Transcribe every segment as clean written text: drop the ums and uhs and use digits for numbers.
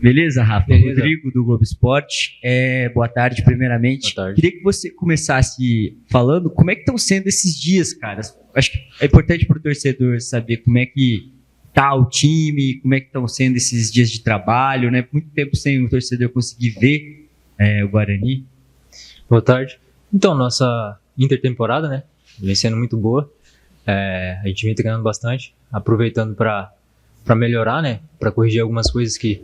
Beleza, Rafa? Beleza. Rodrigo, do Globo Esporte. Boa tarde, primeiramente. Boa tarde. Queria que você começasse falando como é que estão sendo esses dias, cara. Acho que é importante para o torcedor saber como é que tá o time, como é que estão sendo esses dias de trabalho, né? Muito tempo sem o torcedor conseguir ver o Guarani. Boa tarde. Então, nossa intertemporada, né, vem sendo muito boa. A gente vem treinando bastante, aproveitando para melhorar, né, para corrigir algumas coisas que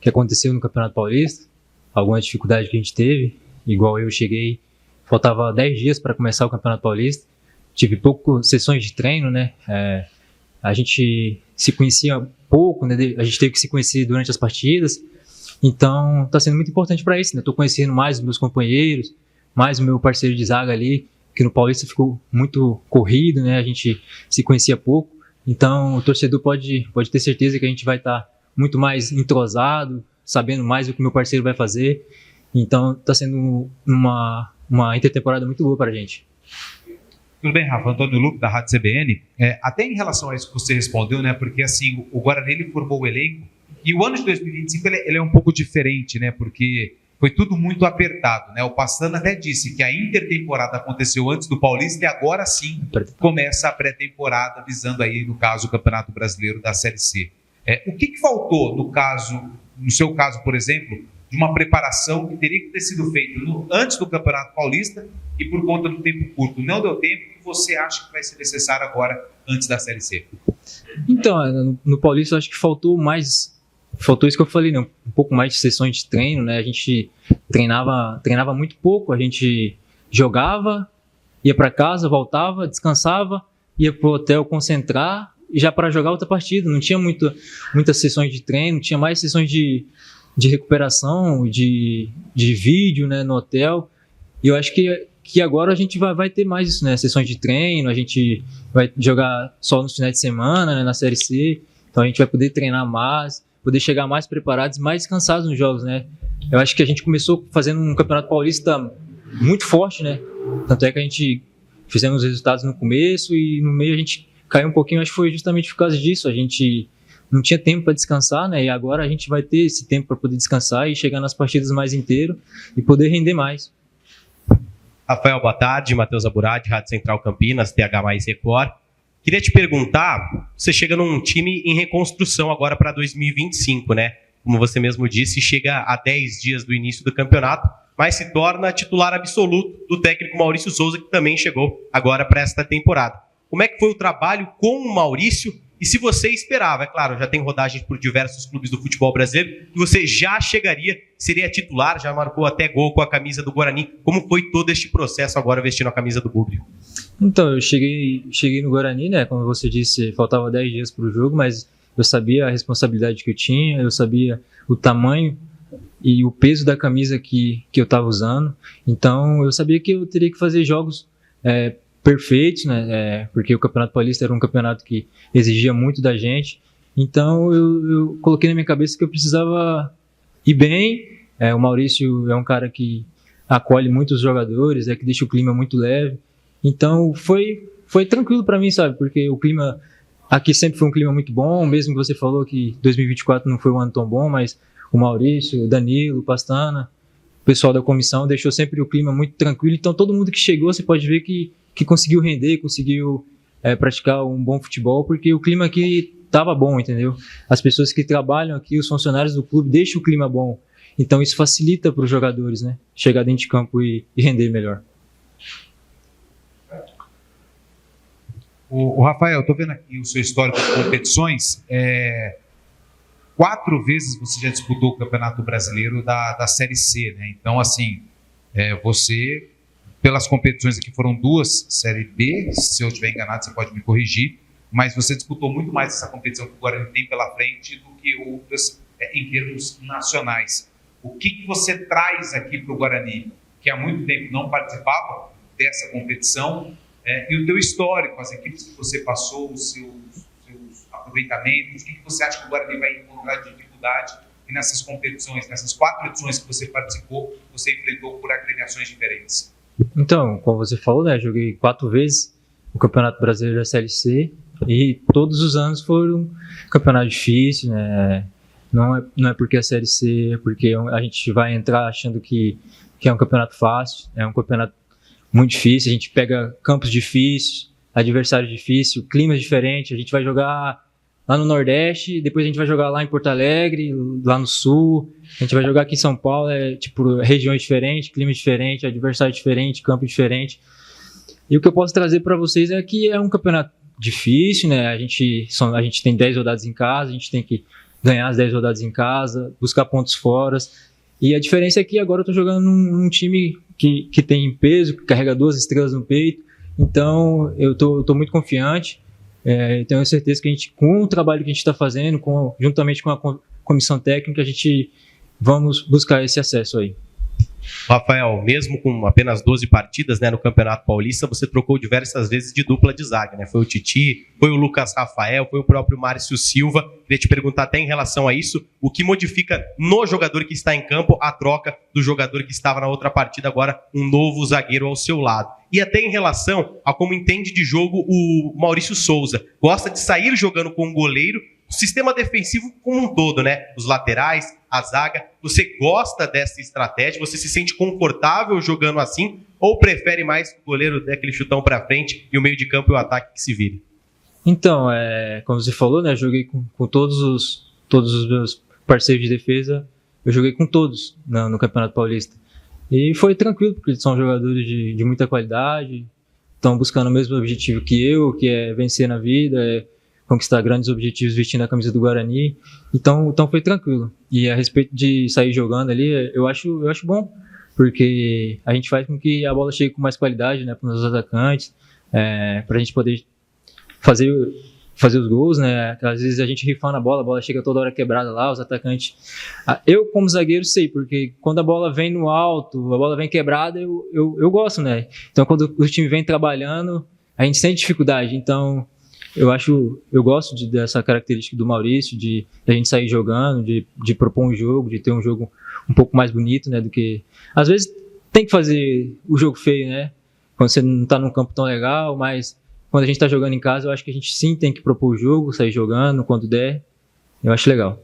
aconteceu no Campeonato Paulista, alguma dificuldade que a gente teve. Igual eu cheguei, faltava 10 dias para começar o Campeonato Paulista, tive poucas sessões de treino, né, a gente se conhecia pouco, né, a gente teve que se conhecer durante as partidas, então está sendo muito importante para isso, né, estou conhecendo mais os meus companheiros, mais o meu parceiro de zaga ali, que no Paulista ficou muito corrido, né, a gente se conhecia pouco. Então, o torcedor pode ter certeza que a gente vai estar muito mais entrosado, sabendo mais o que o meu parceiro vai fazer. Então, está sendo uma intertemporada muito boa para a gente. Tudo bem, Rafa? Antônio Luque, da Rádio CBN. Até em relação a isso que você respondeu, né? Porque, assim, o Guarani ele formou o elenco e o ano de 2025 ele é um pouco diferente, né? Porque foi tudo muito apertado, né? O Pastana até disse que a intertemporada aconteceu antes do Paulista e agora sim começa a pré-temporada visando aí, no caso, o Campeonato Brasileiro da Série C. O que faltou no seu caso, por exemplo, de uma preparação que teria que ter sido feita antes do Campeonato Paulista e por conta do tempo curto não deu tempo, que você acha que vai ser necessário agora antes da Série C? Então, no Paulista eu acho que faltou isso que eu falei, né? Um pouco mais de sessões de treino, né? A gente treinava muito pouco, a gente jogava, ia para casa, voltava, descansava, ia pro hotel concentrar e já para jogar outra partida. Não tinha muitas sessões de treino, tinha mais sessões de recuperação, de vídeo, né, no hotel. E eu acho que agora a gente vai ter mais isso, né? Sessões de treino, a gente vai jogar só nos finais de semana, né, na Série C. Então a gente vai poder treinar mais, poder chegar mais preparados, mais cansados nos jogos, né? Eu acho que a gente começou fazendo um Campeonato Paulista muito forte, né? Tanto é que a gente fizemos resultados no começo e no meio a gente caiu um pouquinho. Acho que foi justamente por causa disso. A gente não tinha tempo para descansar, né? E agora a gente vai ter esse tempo para poder descansar e chegar nas partidas mais inteiro e poder render mais. Rafael, boa tarde. Matheus Aburadi, Rádio Central Campinas, TH mais Record. Queria te perguntar, você chega num time em reconstrução agora para 2025, né? Como você mesmo disse, chega a 10 dias do início do campeonato, mas se torna titular absoluto do técnico Maurício Souza, que também chegou agora para esta temporada. Como é que foi o trabalho com o Maurício? E se você esperava, é claro, já tem rodagens por diversos clubes do futebol brasileiro, que você já chegaria, seria titular, já marcou até gol com a camisa do Guarani. Como foi todo este processo agora vestindo a camisa do Bugre? Então, eu cheguei no Guarani, né? Como você disse, faltava 10 dias para o jogo, mas eu sabia a responsabilidade que eu tinha, eu sabia o tamanho e o peso da camisa que eu estava usando. Então, eu sabia que eu teria que fazer jogos perfeitos, né? Porque o Campeonato Paulista era um campeonato que exigia muito da gente. Então, eu coloquei na minha cabeça que eu precisava ir bem. O Maurício é um cara que acolhe muitos jogadores, que deixa o clima muito leve. Então, foi tranquilo para mim, sabe? Porque o clima aqui sempre foi um clima muito bom, mesmo que você falou que 2024 não foi um ano tão bom, mas o Maurício, o Danilo, o Pastana, o pessoal da comissão deixou sempre o clima muito tranquilo. Então, todo mundo que chegou, você pode ver que conseguiu render, conseguiu praticar um bom futebol, porque o clima aqui estava bom, entendeu? As pessoas que trabalham aqui, os funcionários do clube, deixam o clima bom. Então, isso facilita para os jogadores, né? Chegar dentro de campo e render melhor. O Rafael, estou vendo aqui o seu histórico de competições. 4 vezes você já disputou o Campeonato Brasileiro da Série C, né? Então, assim, você, pelas competições aqui, foram 2 Série B, se eu estiver enganado, você pode me corrigir, mas você disputou muito mais essa competição que o Guarani tem pela frente do que outras em termos nacionais. O que você traz aqui para o Guarani, que há muito tempo não participava dessa competição, e o teu histórico, as equipes que você passou, os seus aproveitamentos, o que você acha que o Guarani vai encontrar de dificuldade e nessas competições, nessas 4 edições que você participou, você enfrentou por agremiações diferentes? Então, como você falou, né, joguei 4 vezes o Campeonato Brasileiro da Série C e todos os anos foram um campeonato difícil, né? Não é porque a Série C, é porque a gente vai entrar achando que é um campeonato fácil, é um campeonato muito difícil, a gente pega campos difíceis, adversários difíceis, climas diferentes, a gente vai jogar lá no Nordeste, depois a gente vai jogar lá em Porto Alegre, lá no Sul, a gente vai jogar aqui em São Paulo, regiões diferentes, clima diferente, adversário diferente, campo diferente. E o que eu posso trazer para vocês é que é um campeonato difícil, né? A gente tem 10 rodadas em casa, a gente tem que ganhar as 10 rodadas em casa, buscar pontos fora. E a diferença é que agora eu estou jogando num time que tem peso, que carrega 2 estrelas no peito. Então, eu tô muito confiante. Tenho certeza que com o trabalho que a gente está fazendo, juntamente com a comissão técnica, a gente vamos buscar esse acesso aí. Rafael, mesmo com apenas 12 partidas, né, no Campeonato Paulista, você trocou diversas vezes de dupla de zaga, né? Foi o Titi, foi o Lucas Rafael, foi o próprio Márcio Silva. Queria te perguntar até em relação a isso, o que modifica no jogador que está em campo a troca do jogador que estava na outra partida, agora um novo zagueiro ao seu lado. E até em relação a como entende de jogo o Maurício Souza. Gosta de sair jogando com um goleiro, o sistema defensivo como um todo, né? Os laterais, a zaga. Você gosta dessa estratégia? Você se sente confortável jogando assim? Ou prefere mais que o goleiro dê aquele chutão para frente e o meio de campo e o ataque que se vire? Então, como você falou, né? Joguei com todos os meus parceiros de defesa. Eu joguei com todos no Campeonato Paulista. E foi tranquilo, porque eles são jogadores de muita qualidade, estão buscando o mesmo objetivo que eu, que é vencer na vida, conquistar grandes objetivos vestindo a camisa do Guarani. Então foi tranquilo. E a respeito de sair jogando ali, eu acho bom, porque a gente faz com que a bola chegue com mais qualidade, né, para os atacantes, para a gente poder fazer os gols, né? Às vezes a gente rifando a bola chega toda hora quebrada lá, os atacantes. Eu, como zagueiro, sei, porque quando a bola vem no alto, a bola vem quebrada, eu gosto, né? Então, quando o time vem trabalhando, a gente sente dificuldade. Então, eu gosto dessa característica do Maurício, de a gente sair jogando, de propor um jogo, de ter um jogo um pouco mais bonito, né? Do que. Às vezes tem que fazer o jogo feio, né? Quando você não tá num campo tão legal, mas. Quando a gente está jogando em casa, eu acho que a gente sim tem que propor o jogo, sair jogando quando der. Eu acho legal.